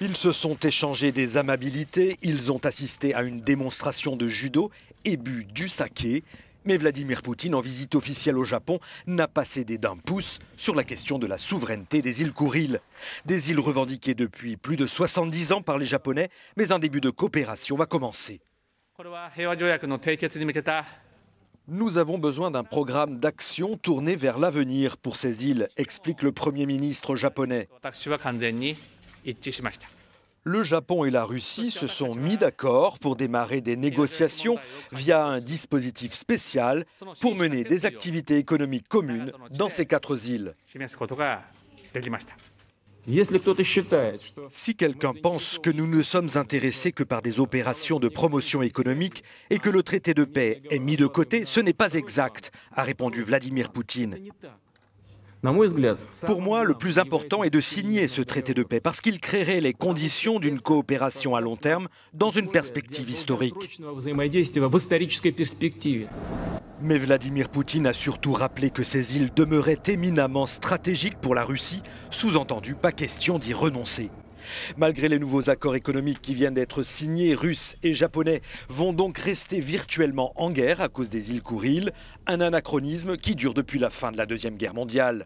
Ils se sont échangés des amabilités, ils ont assisté à une démonstration de judo et bu du saké. Mais Vladimir Poutine, en visite officielle au Japon, n'a pas cédé d'un pouce sur la question de la souveraineté des îles Kouriles. Des îles revendiquées depuis plus de 70 ans par les Japonais, mais un début de coopération va commencer. Nous avons besoin d'un programme d'action tourné vers l'avenir pour ces îles, explique le Premier ministre japonais. Le Japon et la Russie se sont mis d'accord pour démarrer des négociations via un dispositif spécial pour mener des activités économiques communes dans ces 4 îles. Si quelqu'un pense que nous ne sommes intéressés que par des opérations de promotion économique et que le traité de paix est mis de côté, ce n'est pas exact, a répondu Vladimir Poutine. Pour moi, le plus important est de signer ce traité de paix parce qu'il créerait les conditions d'une coopération à long terme dans une perspective historique. Mais Vladimir Poutine a surtout rappelé que ces îles demeuraient éminemment stratégiques pour la Russie, sous-entendu, pas question d'y renoncer. Malgré les nouveaux accords économiques qui viennent d'être signés, Russes et Japonais vont donc rester virtuellement en guerre à cause des îles Kouriles, un anachronisme qui dure depuis la fin de la Deuxième Guerre mondiale.